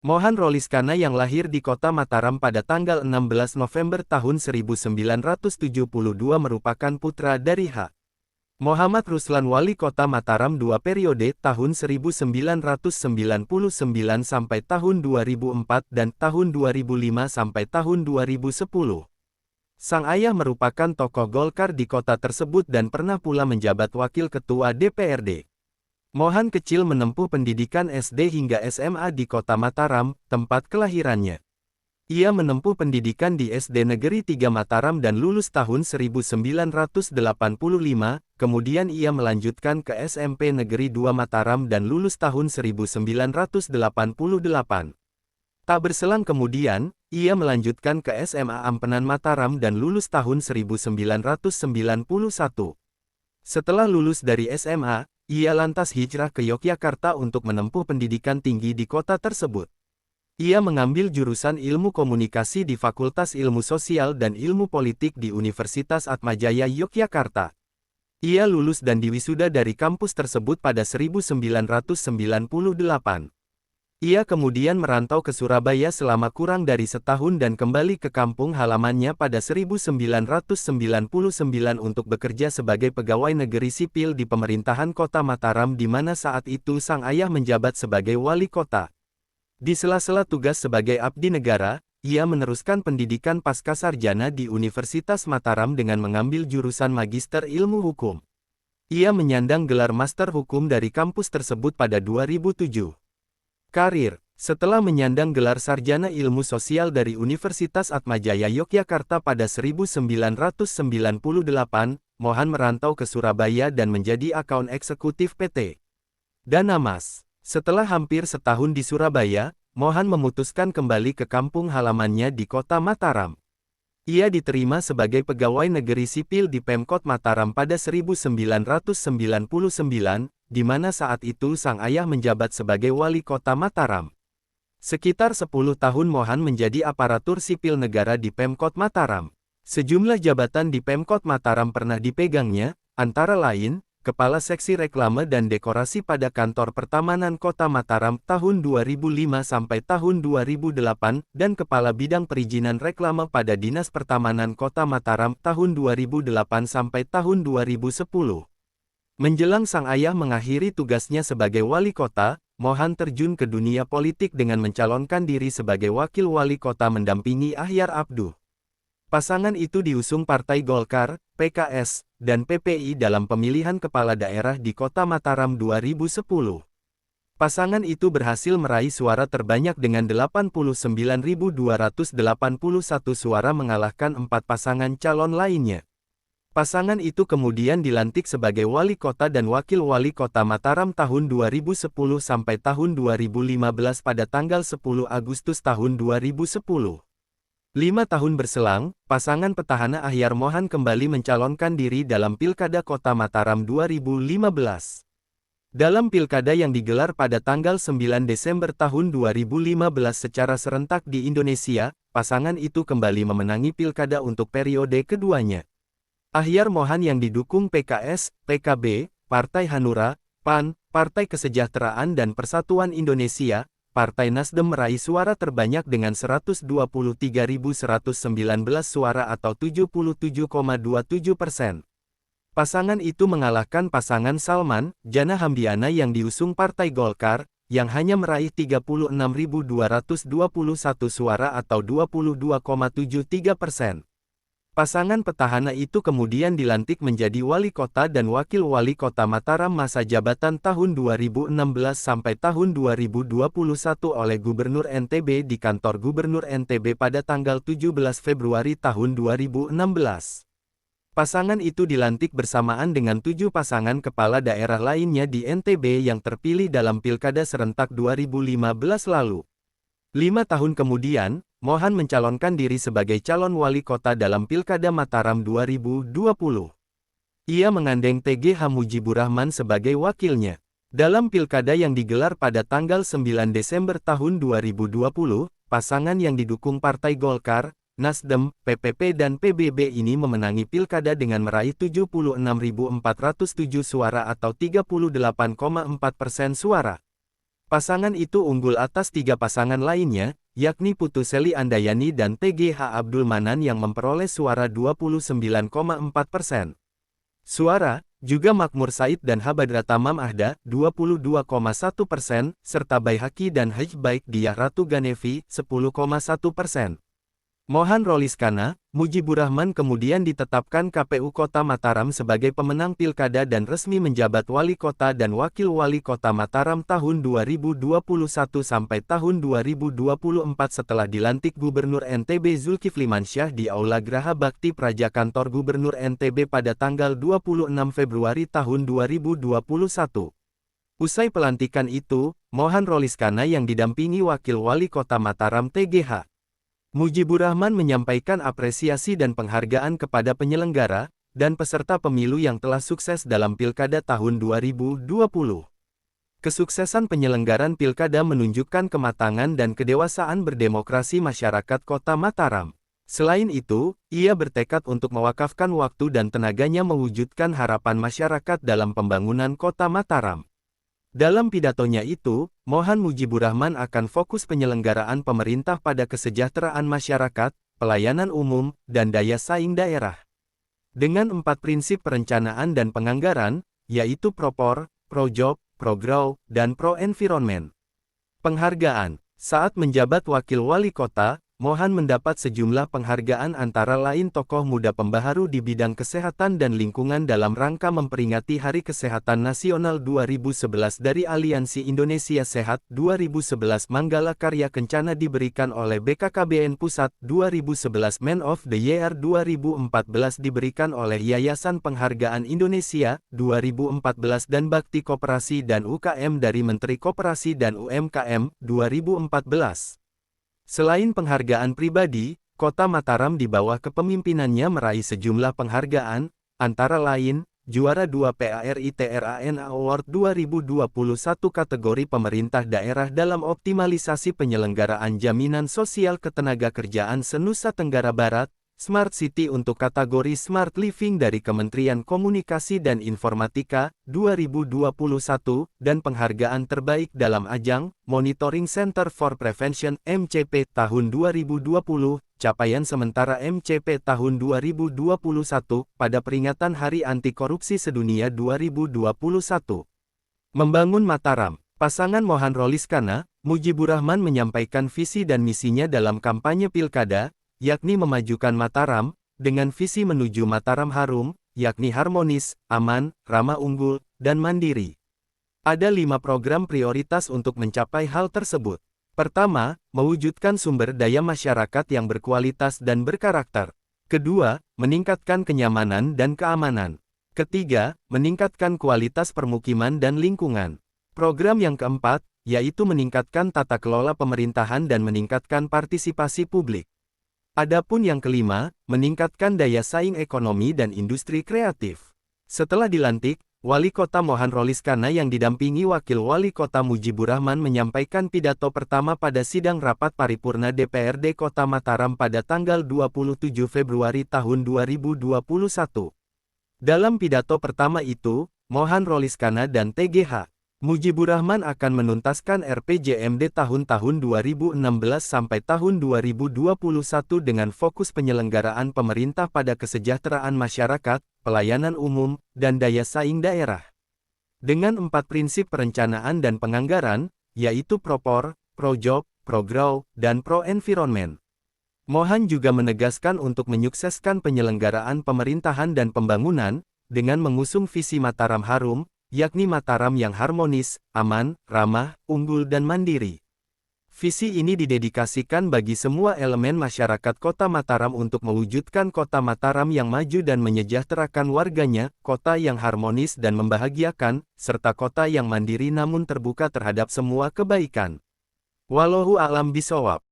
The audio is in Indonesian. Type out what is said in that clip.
Mohan Roliskana yang lahir di kota Mataram pada tanggal 16 November tahun 1972 merupakan putra dari H. Muhammad Ruslan Wali Kota Mataram dua periode tahun 1999 sampai tahun 2004 dan tahun 2005 sampai tahun 2010. Sang ayah merupakan tokoh Golkar di kota tersebut dan pernah pula menjabat wakil ketua DPRD. Mohan kecil menempuh pendidikan SD hingga SMA di kota Mataram, tempat kelahirannya. Ia menempuh pendidikan di SD Negeri 3 Mataram dan lulus tahun 1985, kemudian ia melanjutkan ke SMP Negeri 2 Mataram dan lulus tahun 1988. Tak berselang kemudian, ia melanjutkan ke SMA Ampenan Mataram dan lulus tahun 1991. Setelah lulus dari SMA, ia lantas hijrah ke Yogyakarta untuk menempuh pendidikan tinggi di kota tersebut. Ia mengambil jurusan Ilmu Komunikasi di Fakultas Ilmu Sosial dan Ilmu Politik di Universitas Atmajaya Yogyakarta. Ia lulus dan diwisuda dari kampus tersebut pada 1998. Ia kemudian merantau ke Surabaya selama kurang dari setahun dan kembali ke kampung halamannya pada 1999 untuk bekerja sebagai pegawai negeri sipil di pemerintahan kota Mataram di mana saat itu sang ayah menjabat sebagai wali kota. Di sela-sela tugas sebagai abdi negara, ia meneruskan pendidikan pascasarjana di Universitas Mataram dengan mengambil jurusan Magister Ilmu Hukum. Ia menyandang gelar Master Hukum dari kampus tersebut pada 2007. Karir. Setelah menyandang gelar Sarjana Ilmu Sosial dari Universitas Atmajaya Yogyakarta pada 1998, Mohan merantau ke Surabaya dan menjadi akaun eksekutif PT Dana Mas. Setelah hampir setahun di Surabaya, Mohan memutuskan kembali ke kampung halamannya di kota Mataram. Ia diterima sebagai pegawai negeri sipil di Pemkot Mataram pada 1999, di mana saat itu sang ayah menjabat sebagai wali kota Mataram. Sekitar 10 tahun Mohan menjadi aparatur sipil negara di Pemkot Mataram. Sejumlah jabatan di Pemkot Mataram pernah dipegangnya, antara lain, Kepala Seksi Reklame dan Dekorasi pada Kantor Pertamanan Kota Mataram tahun 2005 sampai tahun 2008, dan Kepala Bidang Perizinan Reklame pada Dinas Pertamanan Kota Mataram tahun 2008 sampai tahun 2010. Menjelang sang ayah mengakhiri tugasnya sebagai wali kota, Mohan terjun ke dunia politik dengan mencalonkan diri sebagai wakil wali kota mendampingi Ahyar Abduh. Pasangan itu diusung Partai Golkar, PKS, dan PPI dalam pemilihan kepala daerah di kota Mataram 2010. Pasangan itu berhasil meraih suara terbanyak dengan 89.281 suara mengalahkan 4 pasangan calon lainnya. Pasangan itu kemudian dilantik sebagai wali kota dan wakil wali kota Mataram tahun 2010 sampai tahun 2015 pada tanggal 10 Agustus tahun 2010. 5 tahun berselang, pasangan petahana Ahyar Mohan kembali mencalonkan diri dalam Pilkada Kota Mataram 2015. Dalam pilkada yang digelar pada tanggal 9 Desember tahun 2015 secara serentak di Indonesia, pasangan itu kembali memenangi pilkada untuk periode keduanya. Ahyar Mohan yang didukung PKS, PKB, Partai Hanura, PAN, Partai Kesejahteraan dan Persatuan Indonesia, Partai Nasdem meraih suara terbanyak dengan 123.119 suara atau 77,27%. Pasangan itu mengalahkan pasangan Salman, Jana Hamdiana yang diusung Partai Golkar, yang hanya meraih 36.221 suara atau 22,73%. Pasangan petahana itu kemudian dilantik menjadi wali kota dan wakil wali kota Mataram masa jabatan tahun 2016 sampai tahun 2021 oleh Gubernur NTB di kantor Gubernur NTB pada tanggal 17 Februari tahun 2016. Pasangan itu dilantik bersamaan dengan 7 pasangan kepala daerah lainnya di NTB yang terpilih dalam Pilkada Serentak 2015 lalu. 5 tahun kemudian, Mohan mencalonkan diri sebagai calon wali kota dalam Pilkada Mataram 2020. Ia mengandeng T.G.H. Mujibur Rahman sebagai wakilnya. Dalam pilkada yang digelar pada tanggal 9 Desember tahun 2020, pasangan yang didukung Partai Golkar, Nasdem, PPP dan PBB ini memenangi pilkada dengan meraih 76.407 suara atau 38,4% suara. Pasangan itu unggul atas 3 pasangan lainnya, yakni Putu Seli Andayani dan TGH Abdul Manan yang memperoleh suara 29,4%. Suara, juga Makmur Said dan Habadra Tamam Ahda, 22,1%, serta Baihaqi dan Haj Baik Diyah Ratu Ganevi, 10,1%. Mohan Roliskana, Mujibur Rahman kemudian ditetapkan KPU Kota Mataram sebagai pemenang pilkada dan resmi menjabat wali kota dan wakil wali kota Mataram tahun 2021 sampai tahun 2024 setelah dilantik Gubernur NTB Zulkifli Mansyah di Aula Graha Bakti Praja Kantor Gubernur NTB pada tanggal 26 Februari tahun 2021. Usai pelantikan itu, Mohan Roliskana yang didampingi wakil wali kota Mataram TGH Mujibur Rahman menyampaikan apresiasi dan penghargaan kepada penyelenggara dan peserta pemilu yang telah sukses dalam Pilkada tahun 2020. Kesuksesan penyelenggaran Pilkada menunjukkan kematangan dan kedewasaan berdemokrasi masyarakat Kota Mataram. Selain itu, ia bertekad untuk mewakafkan waktu dan tenaganya mewujudkan harapan masyarakat dalam pembangunan Kota Mataram. Dalam pidatonya itu, Mohan Mujibur Rahman akan fokus penyelenggaraan pemerintah pada kesejahteraan masyarakat, pelayanan umum, dan daya saing daerah. Dengan 4 prinsip perencanaan dan penganggaran, yaitu Propor, Projob, Progrow, dan Pro-Environment. Penghargaan. Saat menjabat wakil wali kota, Mohan mendapat sejumlah penghargaan antara lain tokoh muda pembaharu di bidang kesehatan dan lingkungan dalam rangka memperingati Hari Kesehatan Nasional 2011 dari Aliansi Indonesia Sehat 2011 Manggala Karya Kencana diberikan oleh BKKBN Pusat 2011 Man of the Year 2014 diberikan oleh Yayasan Penghargaan Indonesia 2014 dan Bakti Koperasi dan UKM dari Menteri Koperasi dan UMKM 2014. Selain penghargaan pribadi, Kota Mataram di bawah kepemimpinannya meraih sejumlah penghargaan, antara lain, juara 2 PARITRAN Award 2021 kategori pemerintah daerah dalam optimalisasi penyelenggaraan jaminan sosial ketenagakerjaan se-Nusa Tenggara Barat, Smart City untuk kategori Smart Living dari Kementerian Komunikasi dan Informatika 2021, dan penghargaan terbaik dalam ajang Monitoring Center for Prevention MCP tahun 2020, capaian sementara MCP tahun 2021, pada peringatan Hari Anti Korupsi Sedunia 2021. Membangun Mataram. Pasangan Mohan Roliskana, Mujibur Rahman menyampaikan visi dan misinya dalam kampanye pilkada, yakni memajukan Mataram, dengan visi menuju Mataram harum, yakni harmonis, aman, ramah unggul, dan mandiri. Ada 5 program prioritas untuk mencapai hal tersebut. Pertama, mewujudkan sumber daya masyarakat yang berkualitas dan berkarakter. Kedua, meningkatkan kenyamanan dan keamanan. Ketiga, meningkatkan kualitas permukiman dan lingkungan. Program yang keempat, yaitu meningkatkan tata kelola pemerintahan dan meningkatkan partisipasi publik. Adapun yang kelima, meningkatkan daya saing ekonomi dan industri kreatif. Setelah dilantik, Wali Kota Mohan Roliskana yang didampingi Wakil Wali Kota Mujibur Rahman menyampaikan pidato pertama pada sidang rapat paripurna DPRD Kota Mataram pada tanggal 27 Februari tahun 2021. Dalam pidato pertama itu, Mohan Roliskana dan TGH Mujibur Rahman akan menuntaskan RPJMD tahun-tahun 2016 sampai tahun 2021 dengan fokus penyelenggaraan pemerintah pada kesejahteraan masyarakat, pelayanan umum, dan daya saing daerah. Dengan 4 prinsip perencanaan dan penganggaran, yaitu Propor, Projob, Progrow, dan Pro-Environment. Mohan juga menegaskan untuk menyukseskan penyelenggaraan pemerintahan dan pembangunan, dengan mengusung visi Mataram Harum, yakni Mataram yang harmonis, aman, ramah, unggul dan mandiri. Visi ini didedikasikan bagi semua elemen masyarakat Kota Mataram untuk mewujudkan Kota Mataram yang maju dan menyejahterakan warganya, kota yang harmonis dan membahagiakan, serta kota yang mandiri namun terbuka terhadap semua kebaikan. Wallahu a'lam bishawab.